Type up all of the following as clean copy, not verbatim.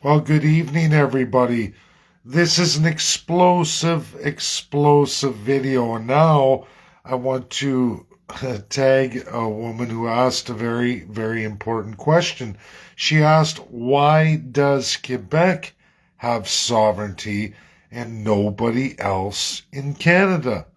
Well, good evening, everybody. This is an explosive video. And now I want to tag a woman who asked a very, very important question. She asked, why does Quebec have sovereignty and nobody else in Canada?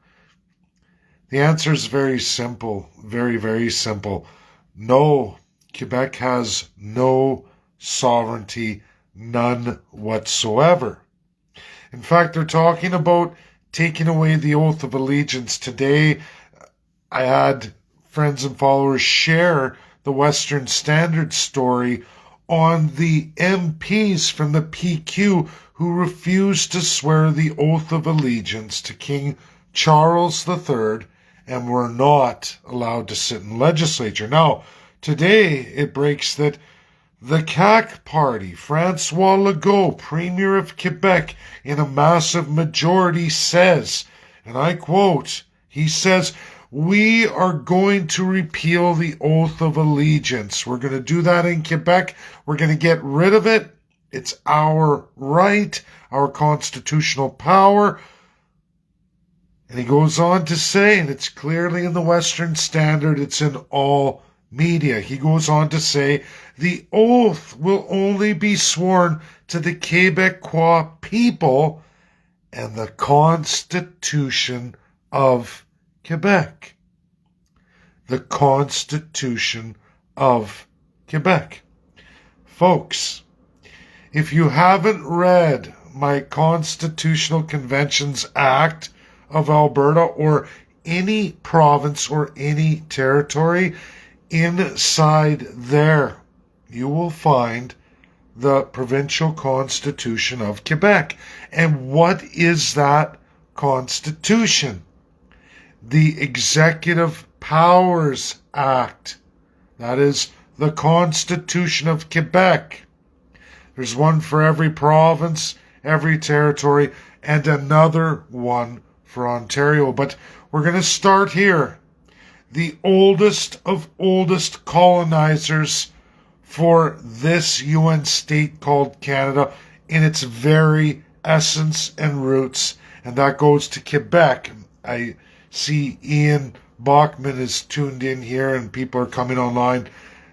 The answer is very simple, very, very simple. No, Quebec has no sovereignty, none whatsoever. In fact, they're talking about taking away the oath of allegiance. Today, I had friends and followers share the Western Standard story on the MPs from the PQ who refused to swear the oath of allegiance to King Charles III and were not allowed to sit in legislature. Now, today it breaks that the CAQ party, Francois Legault, Premier of Quebec, in a massive majority says, and I quote, he says, "We are going to repeal the oath of allegiance. We're going to do that in Quebec. We're going to get rid of it. It's our right, our constitutional power." And he goes on to say, and it's clearly in the Western Standard, it's in all media. He goes on to say, the oath will only be sworn to the Quebecois people and the Constitution of Quebec. The Constitution of Quebec. Folks, if you haven't read my Constitutional Conventions Act of Alberta or any province or any territory, inside there you will find the provincial constitution of Quebec. And what is that constitution? The Executive Powers Act. That is the Constitution of Quebec. There's one for every province, every territory, and another one for Ontario. But we're going to start here. The oldest of oldest colonizers for this UN state called Canada in its very essence and roots, and that goes to Quebec. I see Ian Bjorkman is tuned in here and people are coming online.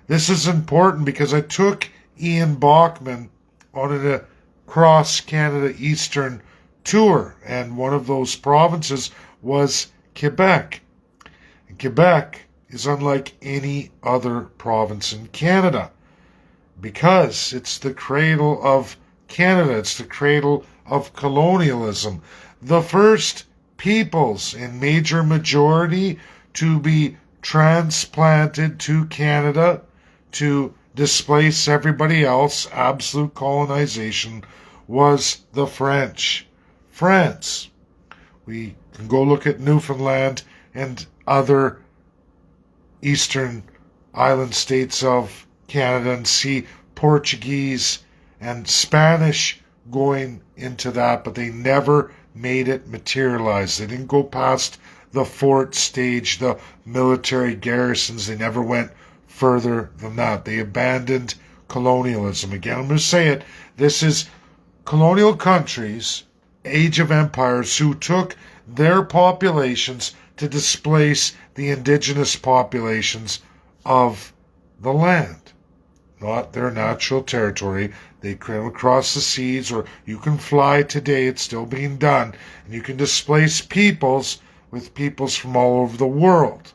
This is important because I took Ian Bjorkman on an across Canada Eastern tour, and one of those provinces was Quebec. And Quebec is unlike any other province in Canada because it's the cradle of Canada. It's the cradle of colonialism. The first peoples in major majority to be transplanted to Canada to displace everybody else, absolute colonization, was the French. France. We can go look at Newfoundland and other eastern island states of Canada and see Portuguese and Spanish going into that, but they never made it materialize. They didn't go past the fort stage, the military garrisons. They never went further than that. They abandoned colonialism. Again, I'm going to say it. This is colonial countries, age of empires, who took their populations to displace the indigenous populations of the land, not their natural territory. They came across the seas, or you can fly today, it's still being done, and you can displace peoples with peoples from all over the world.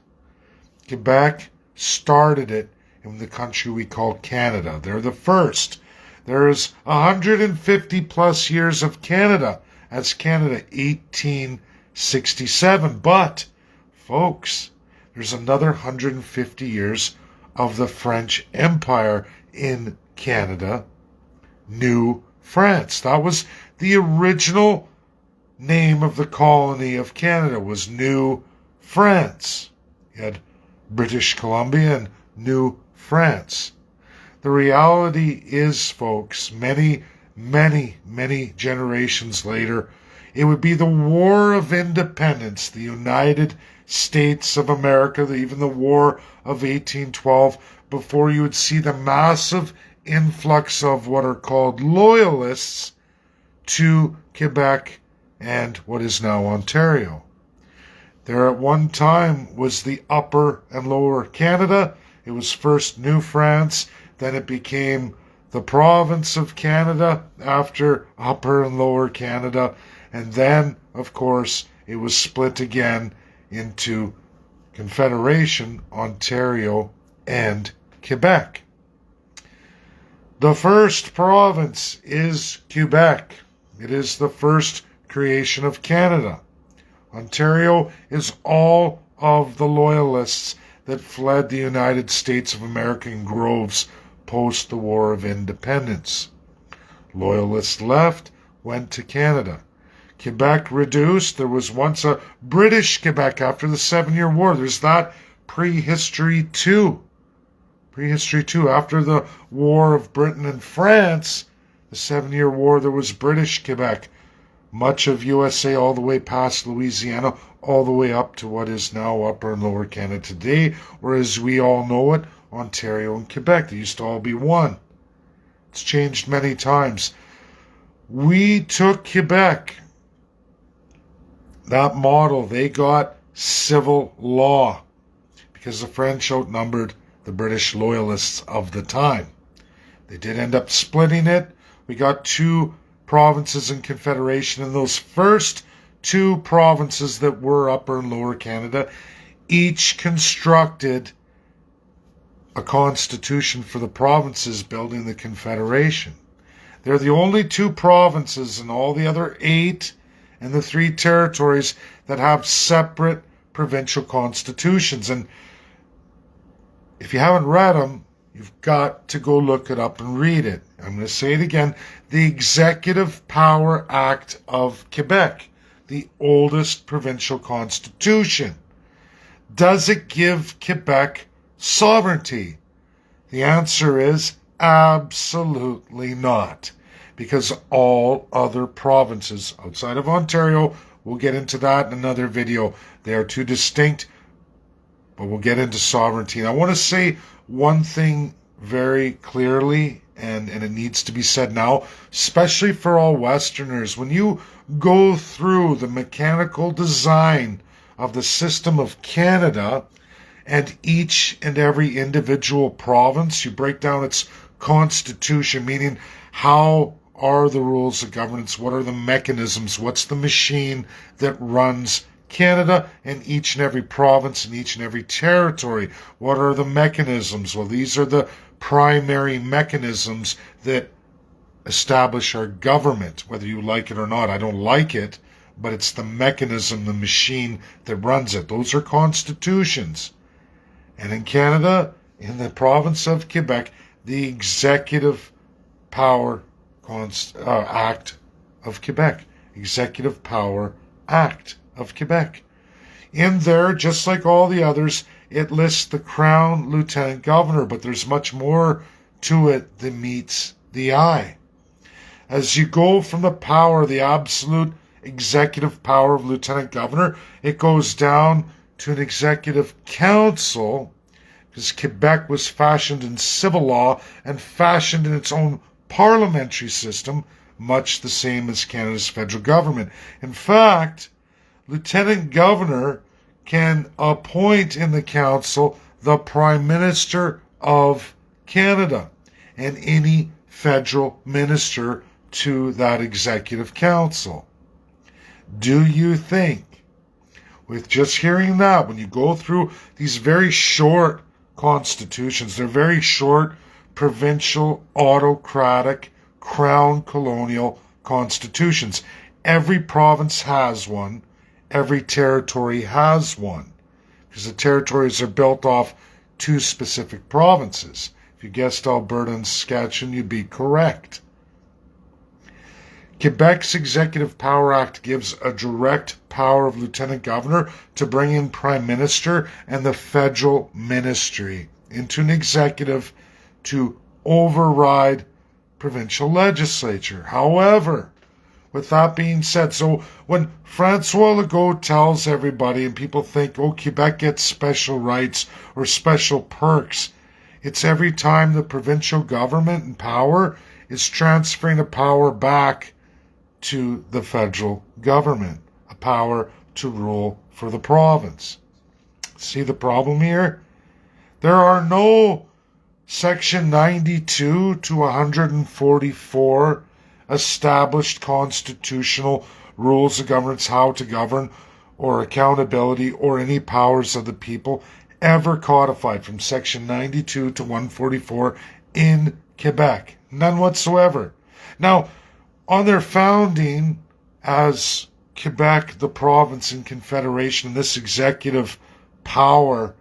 Quebec started it in the country we call Canada. They're the first. There's 150 plus years of Canada. That's Canada 1867. But, folks, there's another 150 years of the French Empire in Canada, New France. That was the original name of the colony of Canada, was New France. You had British Columbia and New France. The reality is, folks, many generations later, it would be the War of Independence, the United States of America, even the War of 1812, before you would see the massive influx of what are called loyalists to Quebec and what is now Ontario. There at one time was the Upper and Lower Canada. It was first New France, then it became the province of Canada after Upper and Lower Canada, and then, of course, it was split again into Confederation, Ontario, and Quebec. The first province is Quebec. It is the first creation of Canada. Ontario is all of the loyalists that fled the United States of America in groves post the War of Independence. Loyalists left, went to Canada. Quebec reduced. There was once a British Quebec after the 7-Year War. There's that prehistory too. Prehistory too. After the War of Britain and France, the 7-Year War, there was British Quebec. Much of USA all the way past Louisiana, all the way up to what is now Upper and Lower Canada today, or as we all know it, Ontario and Quebec. They used to all be one. It's changed many times. We took Quebec. That model, they got civil law because the French outnumbered the British loyalists of the time. They did end up splitting it. We got 2 provinces in Confederation, and those first 2 provinces that were Upper and Lower Canada each constructed a constitution for the provinces building the Confederation. They're the only 2 provinces in all the other 8 and the 3 territories that have separate provincial constitutions. And if you haven't read them, you've got to go look it up and read it. I'm going to say it again. The Executive Power Act of Quebec, the oldest provincial constitution. Does it give Quebec sovereignty? The answer is absolutely not, because all other provinces outside of Ontario, we'll get into that in another video, they are too distinct, but we'll get into sovereignty. And I want to say one thing very clearly, and it needs to be said now, especially for all Westerners. When you go through the mechanical design of the system of Canada and each and every individual province, you break down its constitution, meaning how are the rules of governance, what are the mechanisms, what's the machine that runs Canada and each and every province and each and every territory. What are the mechanisms? Well, these are the primary mechanisms that establish our government, whether you like it or not. I don't like it, but it's the mechanism, the machine that runs it. Those are constitutions. And in Canada, in the province of Quebec, the Executive Power Act of Quebec. Executive Power Act of Quebec. In there, just like all the others, it lists the Crown Lieutenant Governor, but there's much more to it than meets the eye. As you go from the power, the absolute executive power of Lieutenant Governor, it goes down to an Executive Council, because Quebec was fashioned in civil law and fashioned in its own parliamentary system, much the same as Canada's federal government. In fact, Lieutenant Governor can appoint in the council the Prime Minister of Canada and any federal minister to that Executive Council. Do you think, with just hearing that, when you go through these very short constitutions, they're very short, provincial, autocratic, crown colonial constitutions. Every province has one. Every territory has one, because the territories are built off 2 specific provinces. If you guessed Alberta and Saskatchewan, you'd be correct. Quebec's Executive Power Act gives a direct power of Lieutenant Governor to bring in Prime Minister and the federal ministry into an executive to override provincial legislature. However, with that being said, so when Francois Legault tells everybody and people think, oh, Quebec gets special rights or special perks, It's every time the provincial government in power is transferring a power back to the federal government, a power to rule for the province. See the problem here? There are no Section 92 to 144 established constitutional rules of governance, how to govern, or accountability, or any powers of the people ever codified from Section 92 to 144 in Quebec. None whatsoever. Now, on their founding as Quebec, the province and confederation, this executive power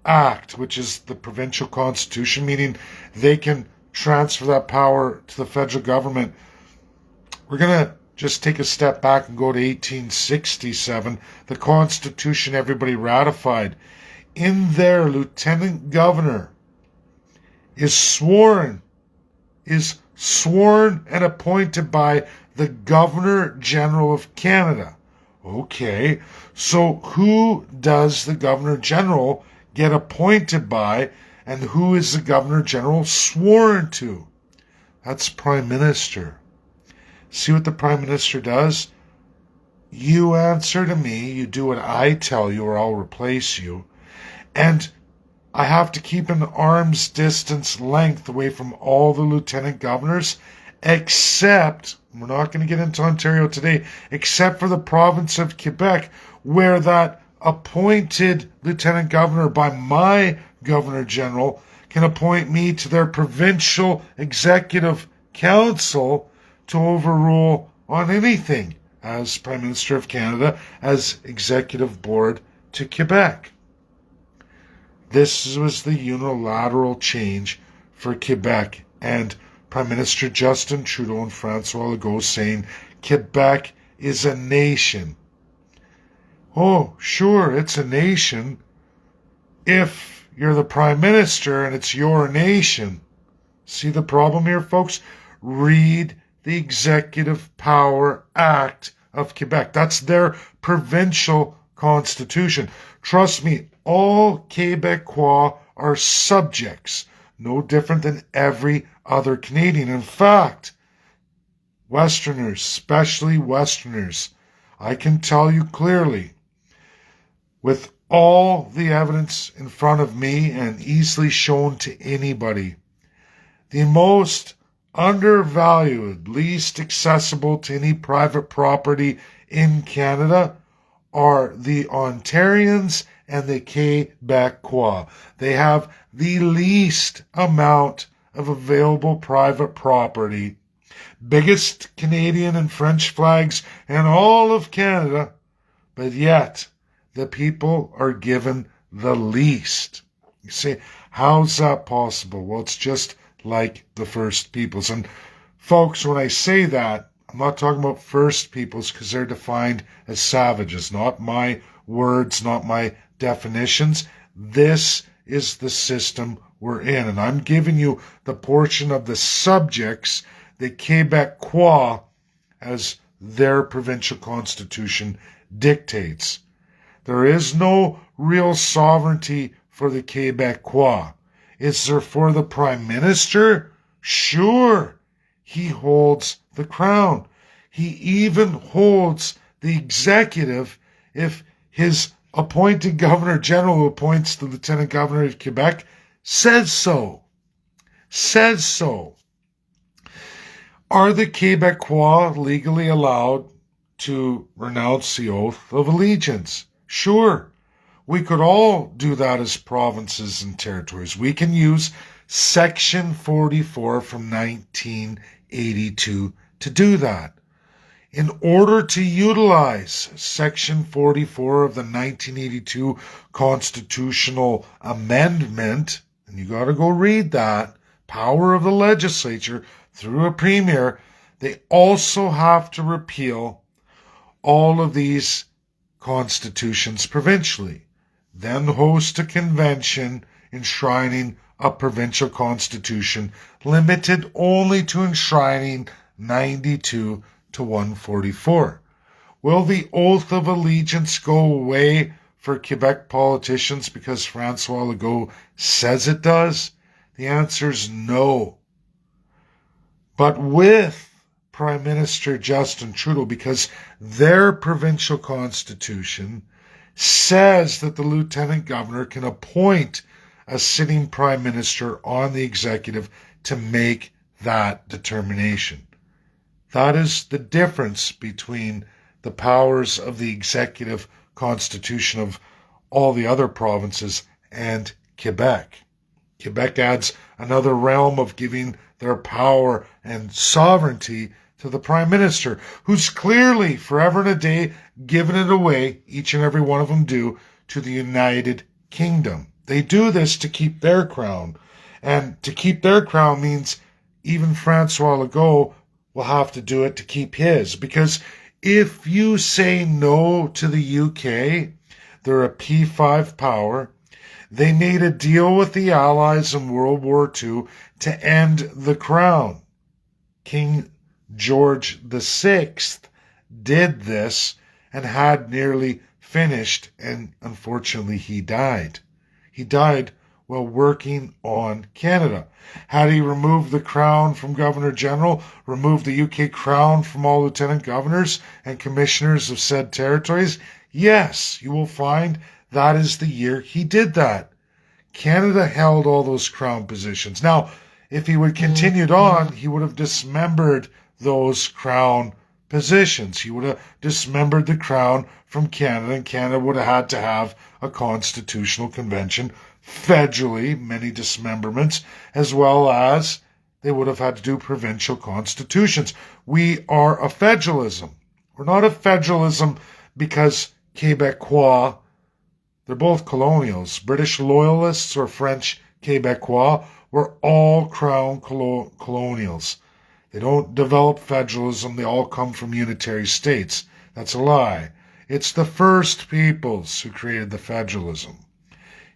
act, which is the provincial constitution, meaning they can transfer that power to the federal government. We're going to just take a step back and go to 1867, the constitution everybody ratified. In there, lieutenant governor is sworn and appointed by the Governor General of Canada. Okay, so who does the Governor General get appointed by, and who is the Governor General sworn to? That's Prime Minister. See what the Prime Minister does? You answer to me, you do what I tell you, or I'll replace you. And I have to keep an arm's distance length away from all the lieutenant governors, except, we're not going to get into Ontario today, except for the province of Quebec, where that appointed lieutenant governor by my governor general can appoint me to their provincial executive council to overrule on anything as Prime Minister of Canada, as executive board to Quebec. This was the unilateral change for Quebec, and Prime Minister Justin Trudeau and François Legault saying Quebec is a nation. Oh, sure, it's a nation if you're the Prime Minister and it's your nation. See the problem here, folks? Read the Executive Power Act of Quebec. That's their provincial constitution. Trust me, all Quebecois are subjects, no different than every other Canadian. In fact, Westerners, especially Westerners, I can tell you clearly, with all the evidence in front of me and easily shown to anybody, the most undervalued, least accessible to any private property in Canada are the Ontarians and the Quebecois. They have the least amount of available private property, biggest Canadian and French flags in all of Canada, but yet the people are given the least. You say, how's that possible? Well, it's just like the First Peoples. And folks, when I say that, I'm not talking about First Peoples because they're defined as savages, not my words, not my definitions. This is the system we're in. And I'm giving you the portion of the subjects that Quebecois, as their provincial constitution dictates. There is no real sovereignty for the Quebecois. Is there for the Prime Minister? Sure. He holds the crown. He even holds the executive if his appointed Governor General, who appoints the Lieutenant Governor of Quebec, says so. Says so. Are the Quebecois legally allowed to renounce the oath of allegiance? Sure. We could all do that as provinces and territories. We can use Section 44 from 1982 to do that. In order to utilize Section 44 of the 1982 Constitutional Amendment, and you got to go read that, power of the legislature through a premier, they also have to repeal all of these constitutions provincially, then host a convention enshrining a provincial constitution limited only to enshrining 92 to 144. Will the oath of allegiance go away for Quebec politicians because François Legault says it does? The answer is no. But with Prime Minister Justin Trudeau, because their provincial constitution says that the lieutenant governor can appoint a sitting prime minister on the executive to make that determination. That is the difference between the powers of the executive constitution of all the other provinces and Quebec. Quebec adds another realm of giving their power and sovereignty to the Prime Minister, who's clearly forever and a day given it away, each and every one of them do, to the United Kingdom. They do this to keep their crown. And to keep their crown means even Francois Legault will have to do it to keep his. Because if you say no to the UK, they're a P5 power. They made a deal with the Allies in World War II to end the crown. King George VI did this and had nearly finished, and unfortunately he died. He died while working on Canada. Had he removed the crown from Governor General, removed the UK crown from all lieutenant governors and commissioners of said territories? Yes, you will find that is the year he did that. Canada held all those crown positions. Now, if he would continued on, he would have dismembered those crown positions. He would have dismembered the crown from Canada, and Canada would have had to have a constitutional convention federally, many dismemberments, as well as they would have had to do provincial constitutions. We are a federalism. We're not a federalism because Quebecois, they're both colonials. British loyalists or French Quebecois were all crown colonials. They don't develop federalism. They all come from unitary states. That's a lie. It's the First Peoples who created the federalism.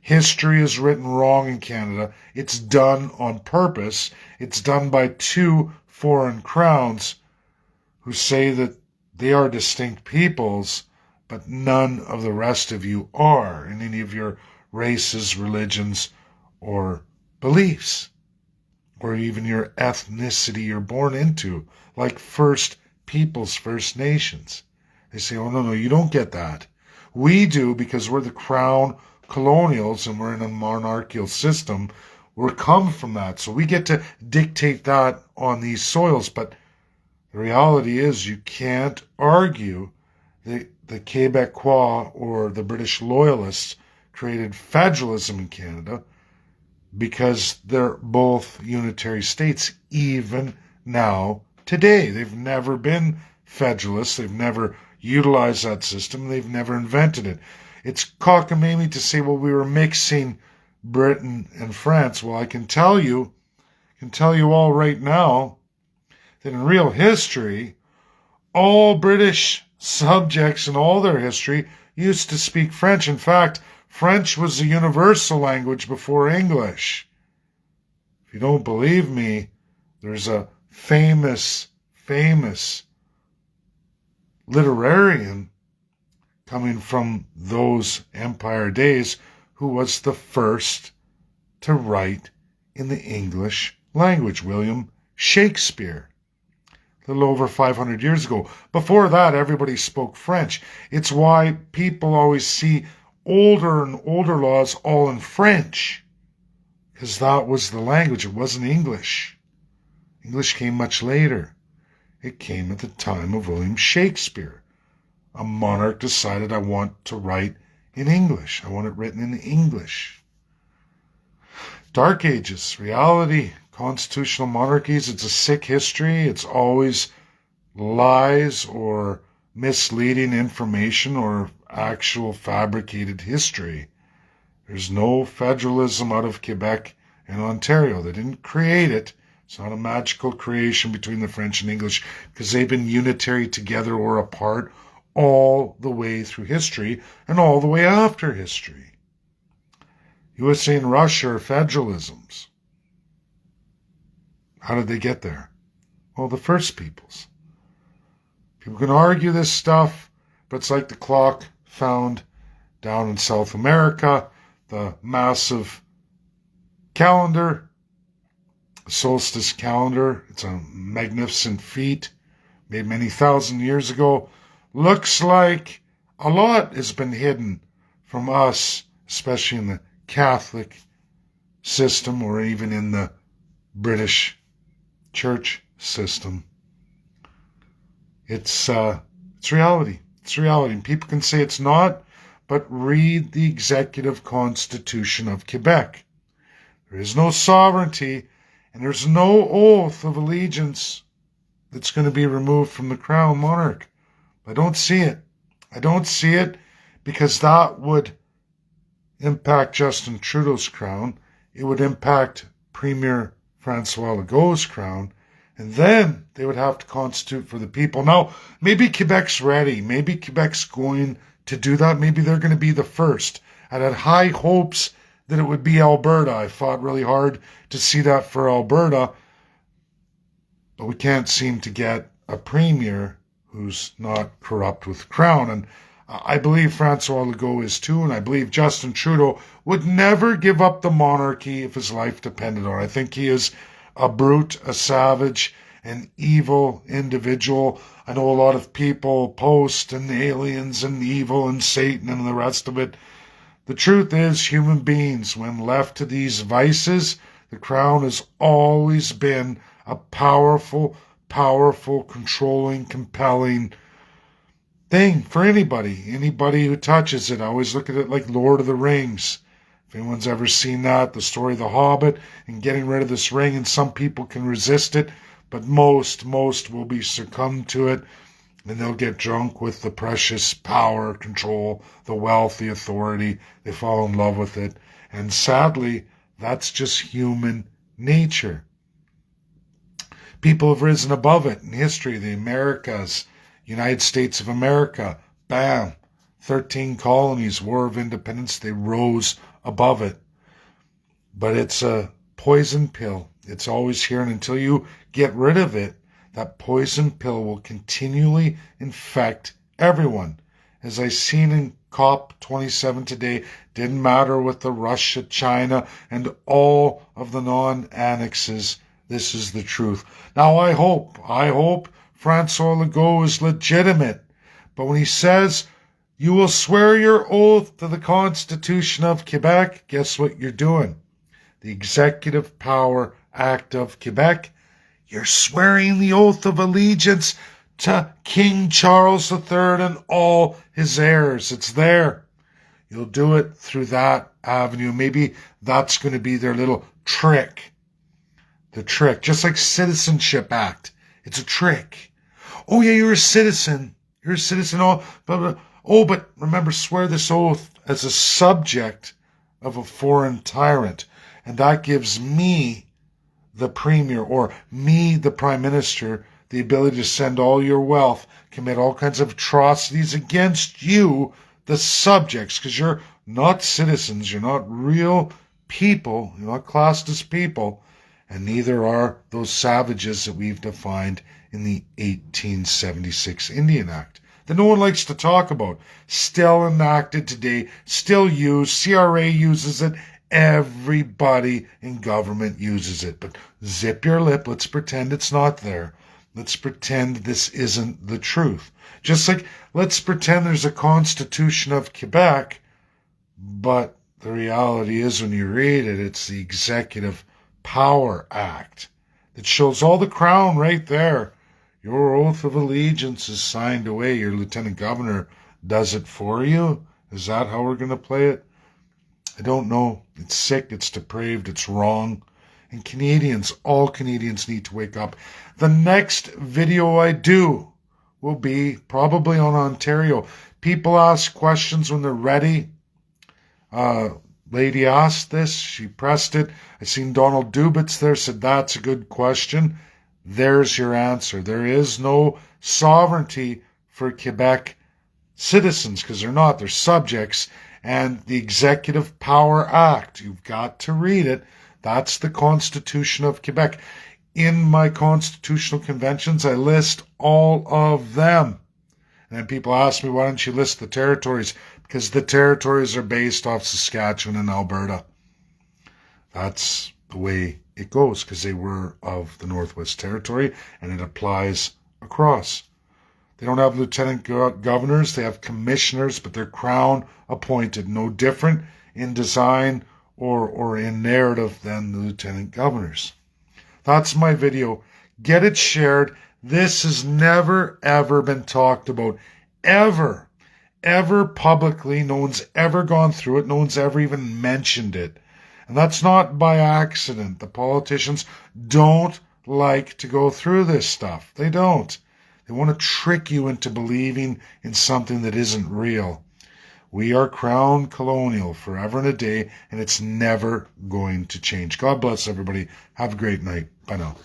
History is written wrong in Canada. It's done on purpose. It's done by two foreign crowns who say that they are distinct peoples, but none of the rest of you are in any of your races, religions, or beliefs, or even your ethnicity you're born into, like First Peoples, First Nations. They say, oh, no, you don't get that. We do because we're the crown colonials and we're in a monarchical system. We're come from that. So we get to dictate that on these soils. But the reality is you can't argue the Quebecois or the British loyalists created federalism in Canada because they're both unitary states, even now, today. They've never been federalists. They've never utilized that system. They've never invented it. It's cockamamie to say, well, we were mixing Britain and France. Well, I can tell you all right now that in real history, all British subjects in all their history used to speak French. In fact, French was a universal language before English. If you don't believe me, there's a famous literarian coming from those empire days who was the first to write in the English language, William Shakespeare. A little over 500 years ago. Before that, everybody spoke French. It's why people always see older and older laws all in French, because that was the language. It wasn't English. English came much later. It came at the time of William Shakespeare. A monarch decided, I want to write in English. I want it written in English. Dark Ages, reality, constitutional monarchies, it's a sick history. It's always lies or misleading information or actual fabricated history. There's no federalism out of Quebec and Ontario. They didn't create it. It's not a magical creation between the French and English because they've been unitary together or apart all the way through history and all the way after history. USA and Russia are federalisms. How did they get there? Well, the First Peoples. People can argue this stuff, but it's like the clock found down in South America, the massive calendar solstice calendar. It's a magnificent feat made many thousand years ago. Looks like a lot has been hidden from us, especially in the Catholic system or even in the British church system. It's reality. It's reality. And people can say it's not, but read the Executive Constitution of Quebec. There is no sovereignty, and there's no oath of allegiance that's going to be removed from the crown monarch. I don't see it. I don't see it because that would impact Justin Trudeau's crown. It would impact Premier Francois Legault's crown. And then they would have to constitute for the people. Now, maybe Quebec's ready. Maybe Quebec's going to do that. Maybe they're going to be the first. I had high hopes that it would be Alberta. I fought really hard to see that for Alberta. But we can't seem to get a premier who's not corrupt with the crown. And I believe Francois Legault is too, and I believe Justin Trudeau would never give up the monarchy if his life depended on it. I think he is a brute, a savage, an evil individual. I know a lot of people post and aliens and evil and Satan and the rest of it. The truth is, human beings, when left to these vices, the crown has always been a powerful, controlling, compelling thing for anybody who touches it. I always look at it like Lord of the Rings. If anyone's ever seen that, the story of the Hobbit and getting rid of this ring, and some people can resist it, but most will be succumb to it, and they'll get drunk with the precious power, control, the wealth, the authority. They fall in love with it. And sadly, that's just human nature. People have risen above it in history. The Americas, United States of America, bam, 13 colonies, War of Independence, they rose above it. But it's a poison pill. It's always here, and until you get rid of it, that poison pill will continually infect everyone. As I seen in COP27 today, didn't matter with the Russia, China, and all of the non-annexes. This is the truth. Now I hope Francois Legault is legitimate. But when he says, you will swear your oath to the Constitution of Quebec, guess what you're doing? The Executive Power Act of Quebec. You're swearing the oath of allegiance to King Charles III and all his heirs. It's there. You'll do it through that avenue. Maybe that's going to be their little trick. The trick, just like Citizenship Act. It's a trick. Oh yeah, you're a citizen. You're a citizen. But remember, swear this oath as a subject of a foreign tyrant. And that gives me, the premier, or me, the prime minister, the ability to send all your wealth, commit all kinds of atrocities against you, the subjects, because you're not citizens, you're not real people, you're not classed as people, and neither are those savages that we've defined in the 1876 Indian Act that no one likes to talk about. Still enacted today, still used, CRA uses it, everybody in government uses it. But zip your lip, let's pretend it's not there. Let's pretend this isn't the truth. Just like let's pretend there's a Constitution of Quebec, but the reality is when you read it, it's the Executive Power Act that shows all the crown right there. Your oath of allegiance is signed away. Your lieutenant governor does it for you. Is that how we're going to play it? I don't know. It's sick. It's depraved. It's wrong. And Canadians, all Canadians need to wake up. The next video I do will be probably on Ontario. People ask questions when they're ready. Lady asked this. She pressed it. I seen Donald Dubitz there, said that's a good question. There's your answer. There is no sovereignty for Quebec citizens because they're not. They're subjects. And the Executive Power Act, you've got to read it. That's the Constitution of Quebec. In my constitutional conventions, I list all of them. And then people ask me, why don't you list the territories? Because the territories are based off Saskatchewan and Alberta. That's the way it goes because they were of the Northwest Territory, and it applies across. They don't have lieutenant governors, they have commissioners, but they're crown appointed, no different in design or in narrative than the lieutenant governors. That's my video. Get it shared. This has never, ever been talked about. Ever publicly. No one's ever gone through it. No one's ever even mentioned it. And that's not by accident. The politicians don't like to go through this stuff. They don't. They want to trick you into believing in something that isn't real. We are crown colonial forever and a day, and it's never going to change. God bless everybody. Have a great night. Bye now.